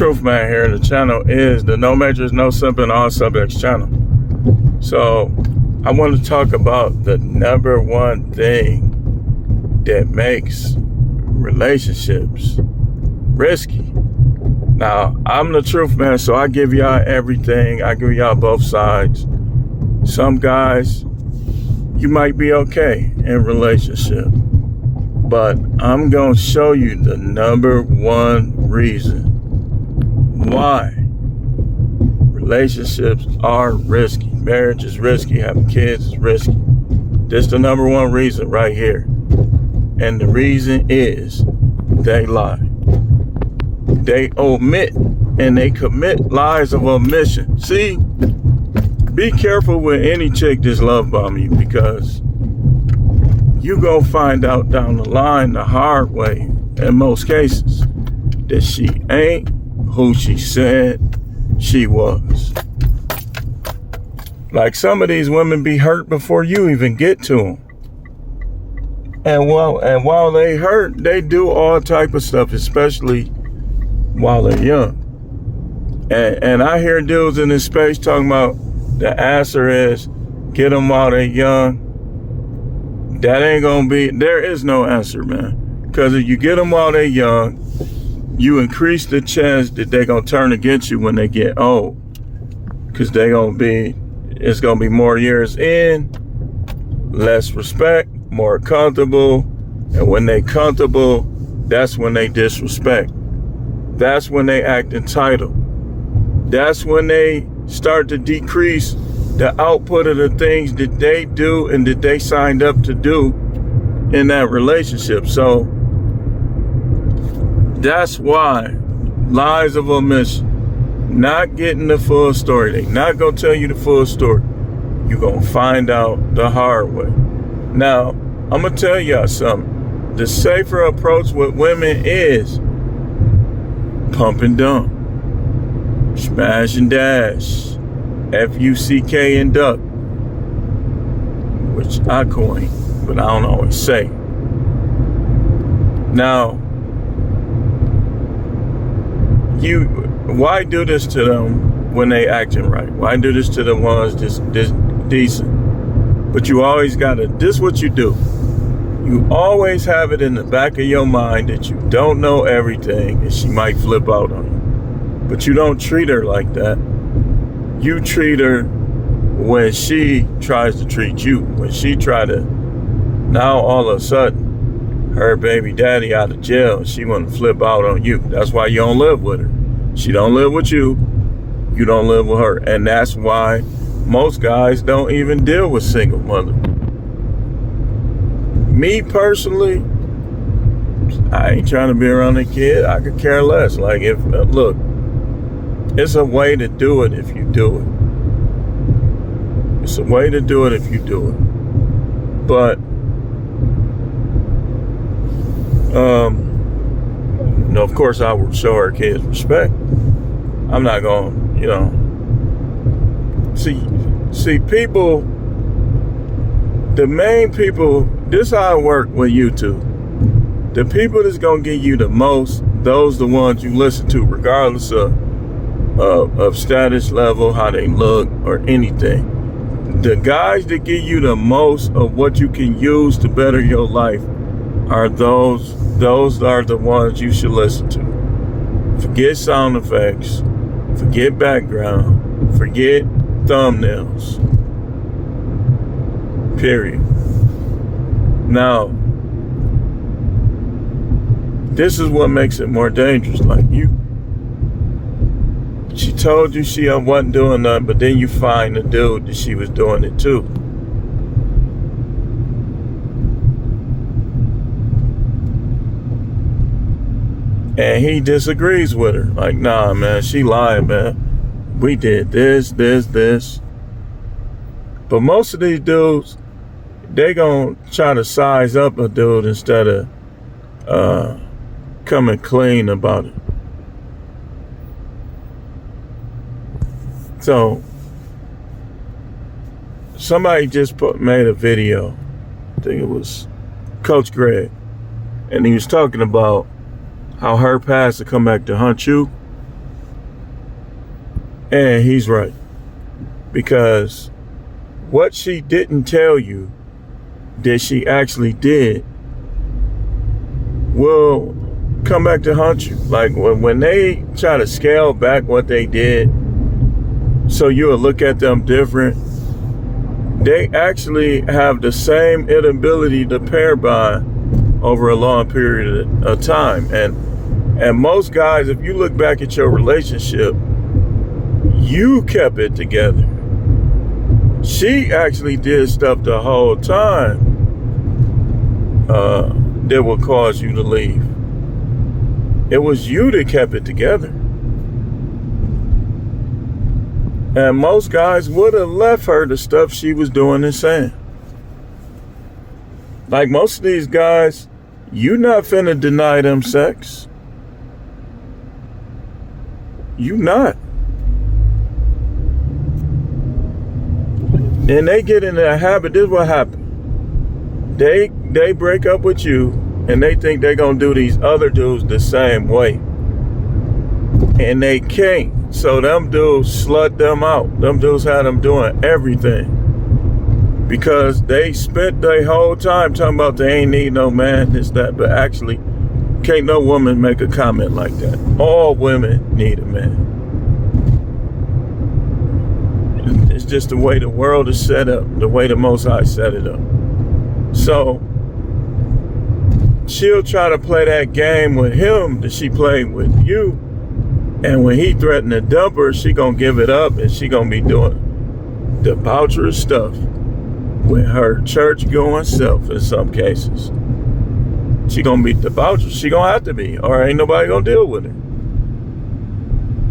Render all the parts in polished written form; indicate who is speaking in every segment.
Speaker 1: Truth Man here. The channel is the No Majors, No Simping, All Subjects channel. So I want to talk about the number one thing that makes relationships risky. Now, I'm the Truth Man, so I give y'all everything. I give y'all both sides. Some guys, you might be okay in relationship, but I'm going to show you the number one reason why relationships are risky. Marriage is risky. Having kids is risky. This is the number one reason right here. And the reason is they lie. They omit and they commit lies of omission. See, be careful with any chick that's love bombing you, because you gonna find out down the line the hard way in most cases that she ain't who she said she was. Like, some of these women be hurt before you even get to them. And while they hurt, they do all type of stuff, especially while they're young. And I hear dudes in this space talking about the answer is get them while they're young. That ain't gonna be, there is no answer, man. Because if you get them while they're young, you increase the chance that they're gonna turn against you when they get old. Because it's gonna be more years in, less respect, more comfortable. And when they comfortable, that's when they disrespect. That's when they act entitled. That's when they start to decrease the output of the things that they do and that they signed up to do in that relationship. So that's why lies of omission, not getting the full story. They not gonna tell you the full story. You're gonna find out the hard way. Now, I'm gonna tell y'all something. The safer approach with women is pump and dump, smash and dash, F-U-C-K and duck, which I coined, but I don't always say. Now, why do this to them when they acting right? Why do this to the ones this decent? But you always gotta, this is what you do. You always have it in the back of your mind that you don't know everything and she might flip out on you. But you don't treat her like that. You treat her when she tries to treat you. When she try to, now all of a sudden, her baby daddy out of jail, she want to flip out on you. That's why you don't live with her. She don't live with you. You don't live with her. And that's why most guys don't even deal with single mother. Me personally, I ain't trying to be around a kid. I could care less. Like, if look, it's a way to do it if you do it. It's a way to do it if you do it. But of course I would show her kids respect. I'm not going, see people, the main people, this is how it work with YouTube. The people that's gonna give you the most, those the ones you listen to, regardless of status level, how they look, or anything. The guys that give you the most of what you can use to better your life are those are the ones you should listen to. Forget sound effects, forget background, forget thumbnails. Period. Now, this is what makes it more dangerous. Like, she told you she wasn't doing nothing, but then you find the dude that she was doing it too. And he disagrees with her. Like, nah, man, she lying, man. We did this. But most of these dudes, they gonna try to size up a dude instead of coming clean about it. So somebody just made a video. I think it was Coach Greg, and he was talking about how her past to come back to haunt you And he's right. Because what she didn't tell you that she actually did will come back to haunt you. Like when they try to scale back what they did so you'll look at them different, they actually have the same inability to pair bond over a long period of time. And most guys, if you look back at your relationship, you kept it together. She actually did stuff the whole time that would cause you to leave. It was you that kept it together. And most guys would have left her the stuff she was doing and saying. Like most of these guys, you not finna deny them sex. You not. And they get in a habit. This is what happened. They break up with you and they think they're gonna do these other dudes the same way. And they can't. So them dudes slut them out. Them dudes had them doing everything. Because they spent their whole time talking about they ain't need no man, this, that. But actually, can't no woman make a comment like that. All women need a man. It's just the way the world is set up, the way the Most High set it up. So she'll try to play that game with him that she played with you. And when he threatened to dump her, she gonna give it up and she gonna be doing debaucherous stuff with her church going self in some cases. She gonna be debaucherous. She gonna have to be, or ain't nobody gonna deal with her.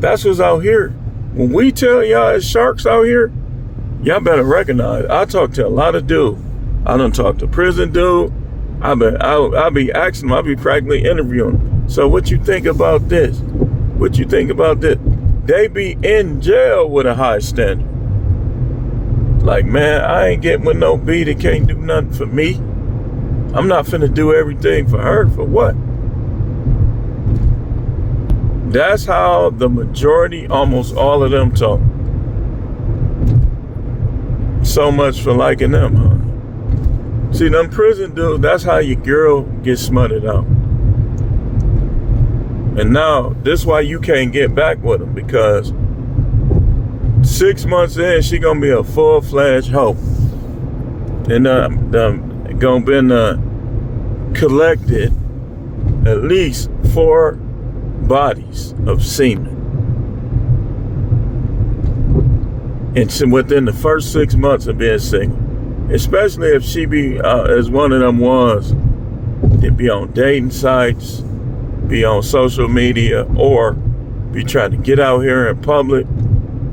Speaker 1: That's what's out here. When we tell y'all it's sharks out here, y'all better recognize. I talk to a lot of dudes. I done talk to prison dude. I'll be asking them, I'll be practically interviewing them. So what you think about this? What you think about this? They be in jail with a high standard. Like, man, I ain't getting with no B that can't do nothing for me. I'm not finna do everything for her. For what? That's how the majority, almost all of them talk. So much for liking them, huh? See, them prison dudes, that's how your girl gets smutted out. And now, this is why you can't get back with them, because 6 months in, she gonna be a full-fledged hoe. And gonna been collected at least 4 bodies of semen. And within the first 6 months of being single. Especially if she be, as one of them ones, that be on dating sites, be on social media, or be trying to get out here in public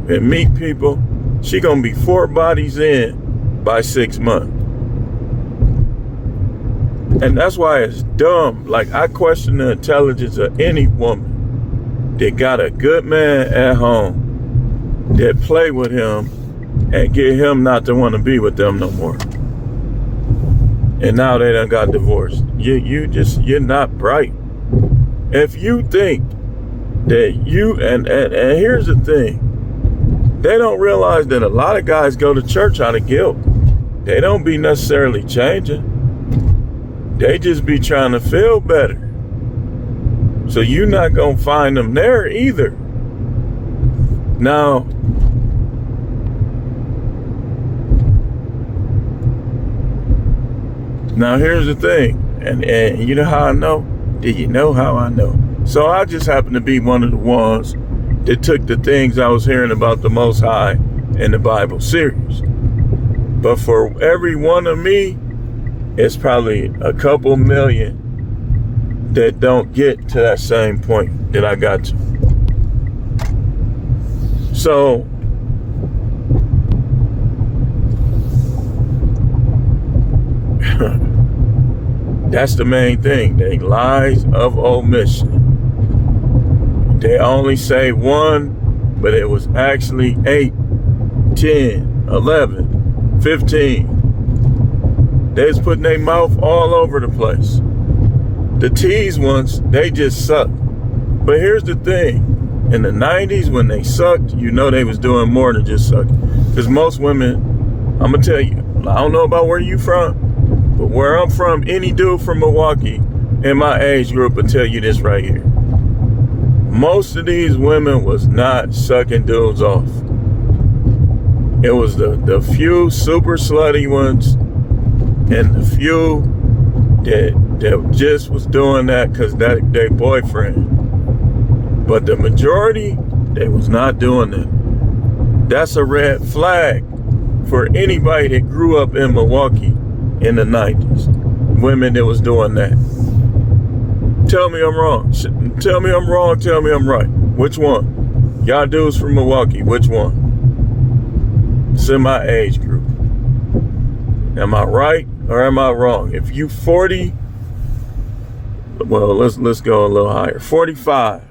Speaker 1: and meet people. She gonna be 4 bodies in by 6 months. And that's why it's dumb. Like, I question the intelligence of any woman that got a good man at home that play with him and get him not to want to be with them no more. And now they done got divorced. You're not bright. If you think that you, and here's the thing, they don't realize that a lot of guys go to church out of guilt. They don't be necessarily changing. They just be trying to feel better. So you're not going to find them there either. Now, here's the thing. And you know how I know? Do you know how I know? So I just happen to be one of the ones that took the things I was hearing about the Most High in the Bible serious. But for every one of me, it's probably a couple million that don't get to that same point that I got to. So that's the main thing. They lies of omission. They only say 1, but it was actually 8, 10, 11, 15. They was putting their mouth all over the place. The tease ones, they just suck. But here's the thing. In the 90s, when they sucked, you know they was doing more than just sucking. Because most women, I'm going to tell you, I don't know about where you from, but where I'm from, any dude from Milwaukee in my age group will tell you this right here. Most of these women was not sucking dudes off. It was the few super slutty ones and the few that just was doing that because that their boyfriend. But the majority, they was not doing that. That's a red flag for anybody that grew up in Milwaukee in the 90s. Women that was doing that. Tell me I'm wrong. Tell me I'm wrong. Tell me I'm right. Which one? Y'all dudes from Milwaukee, which one? It's in my age group. Am I right or am I wrong? If you 40, well, let's go a little higher. 45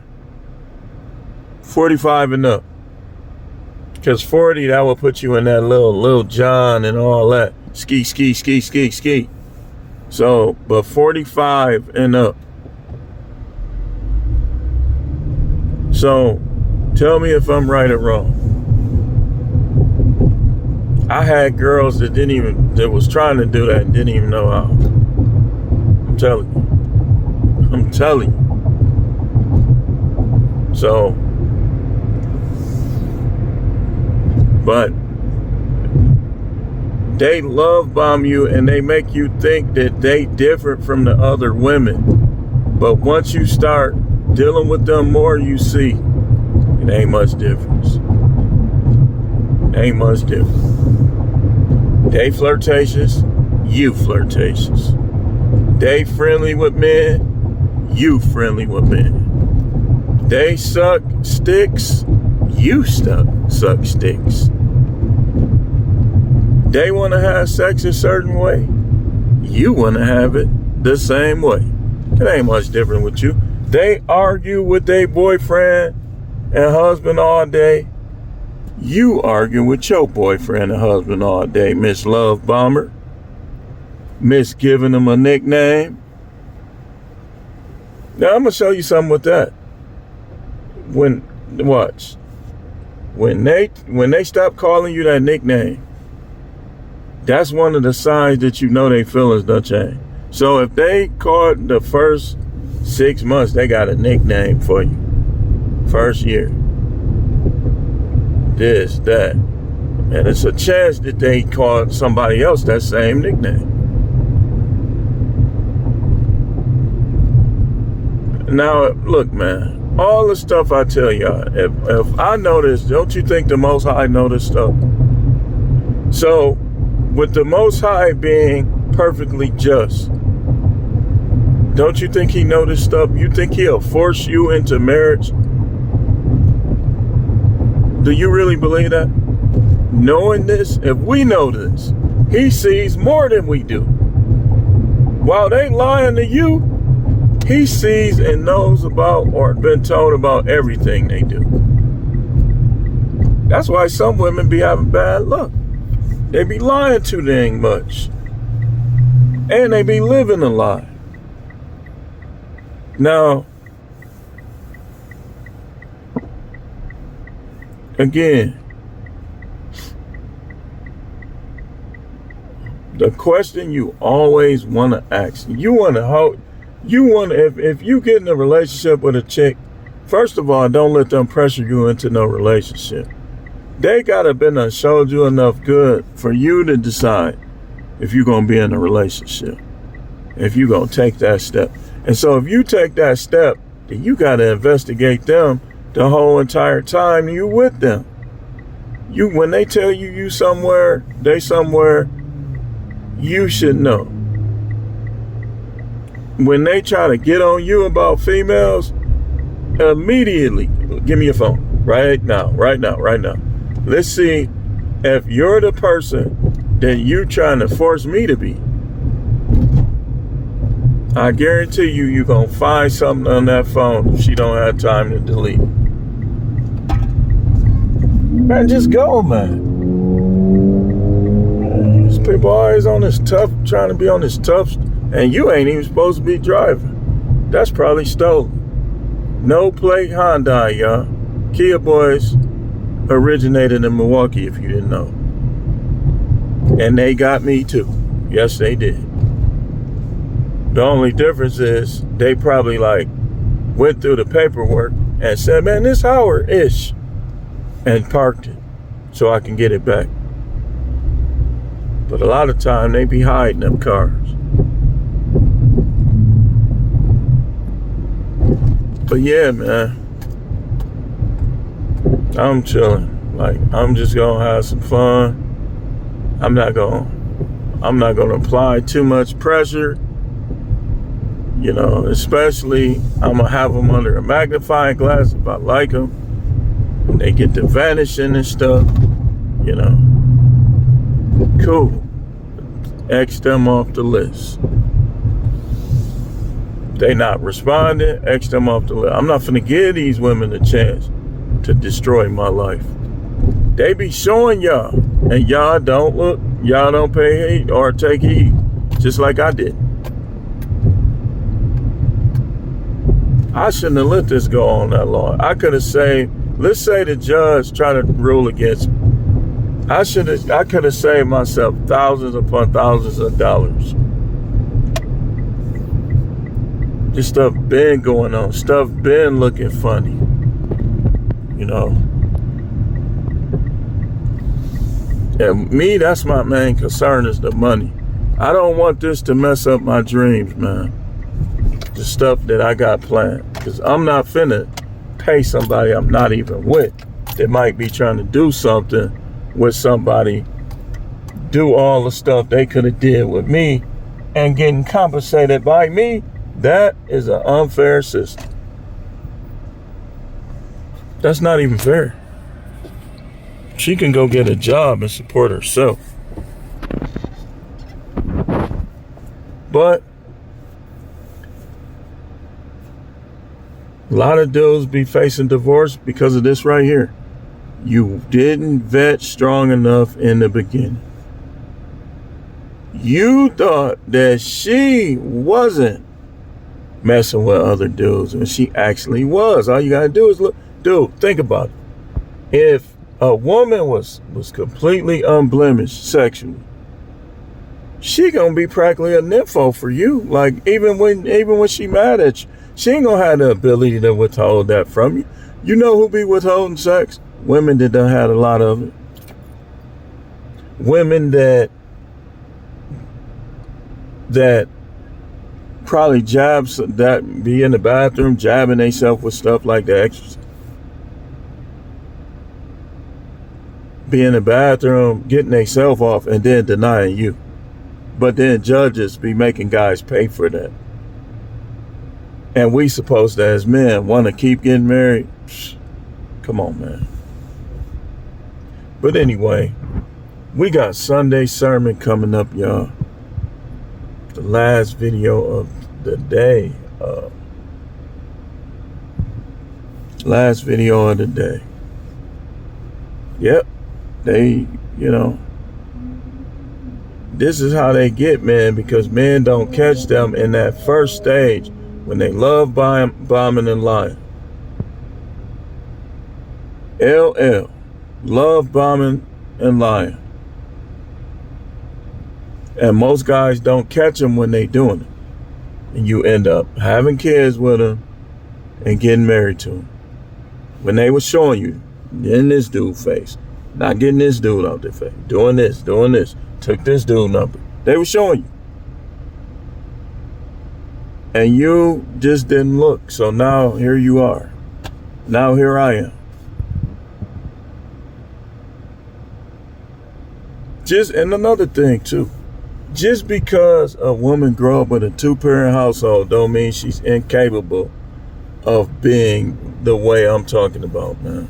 Speaker 1: and up. Because 40, that will put you in that little John and all that. Ski. So, but 45 and up. So, tell me if I'm right or wrong. I had girls that that was trying to do that and didn't even know how. I'm telling you. So, but they love bomb you and they make you think that they different from the other women. But once you start dealing with them more, you see it ain't much difference. They flirtatious, you flirtatious. They friendly with men, you friendly with men. They suck sticks, you suck sticks. They want to have sex a certain way, you want to have it the same way. It ain't much different with you. They argue with their boyfriend and husband all day. You argue with your boyfriend and husband all day, Miss Love Bomber. Miss giving them a nickname. Now I'm gonna show you something with that. When they stop calling you that nickname, that's one of the signs that you know their feelings done change. So if they called the first 6 months, they got a nickname for you. First year. This, that. And it's a chance that they called somebody else that same nickname. Now, look, man, all the stuff I tell y'all, if I know this, don't you think the Most High know this stuff? So, with the Most High being perfectly just, don't you think he know this stuff? You think he'll force you into marriage? Do you really believe that? Knowing this, if we know this, he sees more than we do. While they lying to you, he sees and knows about or been told about everything they do. That's why some women be having bad luck. They be lying too dang much. And they be living a lie. Now, again, the question you always want to ask, if you get in a relationship with a chick, first of all, don't let them pressure you into no relationship. They gotta been showed you enough good for you to decide if you're gonna be in a relationship, if you're gonna take that step. And so if you take that step, then you gotta investigate them the whole entire time you with them. When they tell you somewhere, they somewhere, you should know. When they try to get on you about females, immediately, give me your phone. Right now. Let's see if you're the person that you're trying to force me to be. I guarantee you're going to find something on that phone if she don't have time to delete. Man, just go, man. These people always on this tough, trying to be on this tough, and you ain't even supposed to be driving. That's probably stolen. No plate Hyundai, y'all. Kia Boys originated in Milwaukee, if you didn't know. And they got me too. Yes, they did. The only difference is they probably went through the paperwork and said, man, this Howard-ish, and parked it so I can get it back. But a lot of time they be hiding them cars. But yeah, man, I'm chilling. I'm just gonna have some fun. I'm not gonna apply too much pressure. Especially I'm gonna have them under a magnifying glass if I like them. And they get to vanishing and stuff. Cool. X them off the list. They not responding, X them off the list. I'm not finna give these women a chance to destroy my life. They be showing y'all, and y'all don't look, y'all don't pay heed or take heed, just like I did. I shouldn't have let this go on that long. I could have saved, let's say the judge tried to rule against me. I could have saved myself thousands upon thousands of dollars. This stuff been going on. Stuff been looking funny. And me, that's my main concern, is the money. I don't want this to mess up my dreams, man. The stuff that I got planned. Because I'm not finna pay somebody I'm not even with that might be trying to do something with somebody, do all the stuff they could have did with me, and getting compensated by me. That is an unfair system. That's not even fair. She can go get a job and support herself. But a lot of dudes be facing divorce because of this right here. You didn't vet strong enough in the beginning. You thought that she wasn't messing with other dudes, and she actually was. All you gotta do is look. Dude, think about it. If a woman was completely unblemished sexually, she gonna be practically a nympho for you. Even when she mad at you, she ain't gonna have the ability to withhold that from you. You know who be withholding sex? Women that done had a lot of it. Women that probably jabs, that be in the bathroom jabbing themselves with stuff like The Exorcist. Be in the bathroom getting themselves off and then denying you. But then judges be making guys pay for that. And we supposed to, as men, want to keep getting married? Come on, man. But anyway, we got Sunday sermon coming up, y'all. The last video of the day. Last video of the day. Yep. They, this is how they get men, because men don't catch them in that first stage when they love bombing and lying. LL. Love bombing and lying. And most guys don't catch them when they doing it. And you end up having kids with them and getting married to them. When they were showing you, in this dude face, not getting this dude out their face, doing this, took this dude number. They were showing you. And you just didn't look. So now here you are. Now here I am. And another thing too. Just because a woman grew up with a 2-parent household don't mean she's incapable of being the way I'm talking about, man.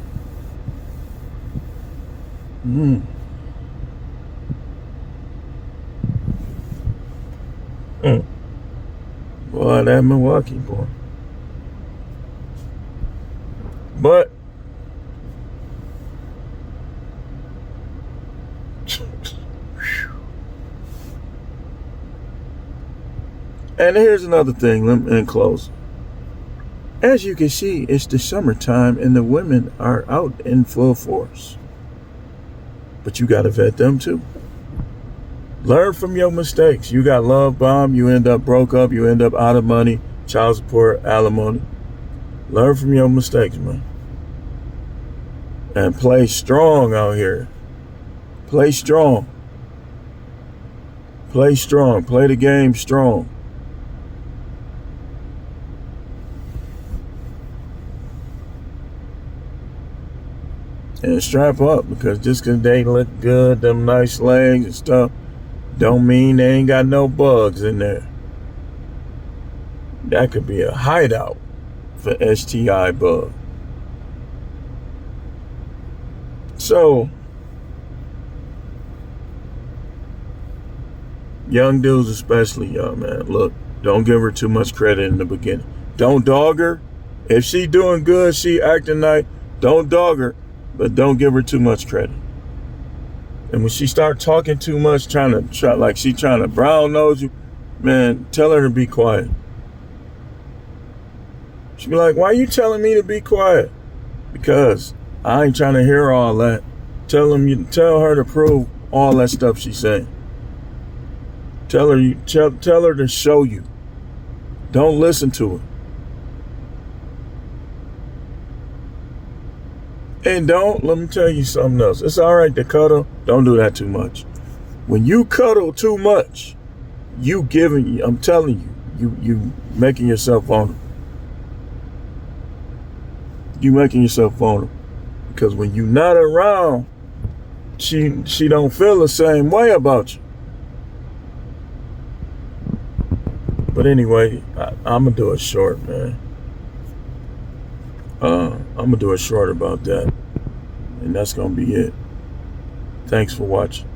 Speaker 1: Boy, that Milwaukee boy. But and here's another thing, let me close. As you can see, it's the summertime and the women are out in full force. But you got to vet them too. Learn from your mistakes. You got love bombed, you end up broke up, you end up out of money, child support, alimony. Learn from your mistakes, man. And play strong out here. Play strong. Play strong. Play the game strong. And strap up, because just because they look good, them nice legs and stuff, don't mean they ain't got no bugs in there. That could be a hideout for STI bug. So, young dudes especially, young man, look, don't give her too much credit in the beginning. Don't dog her. If she doing good, she acting nice, don't dog her, but don't give her too much credit. And when she start talking too much, like she trying to brown nose you, man, tell her to be quiet. She be like, why you telling me to be quiet? Because I ain't trying to hear all that. Tell her to prove all that stuff she's saying. Tell her to show you. Don't listen to her. And let me tell you something else. It's all right to cuddle. Don't do that too much. When you cuddle too much, I'm telling you making yourself vulnerable. You making yourself vulnerable. Because when you're not around, she don't feel the same way about you. But anyway, I'm going to do it short, man. I'm going to do it short about that. And that's going to be it. Thanks for watching.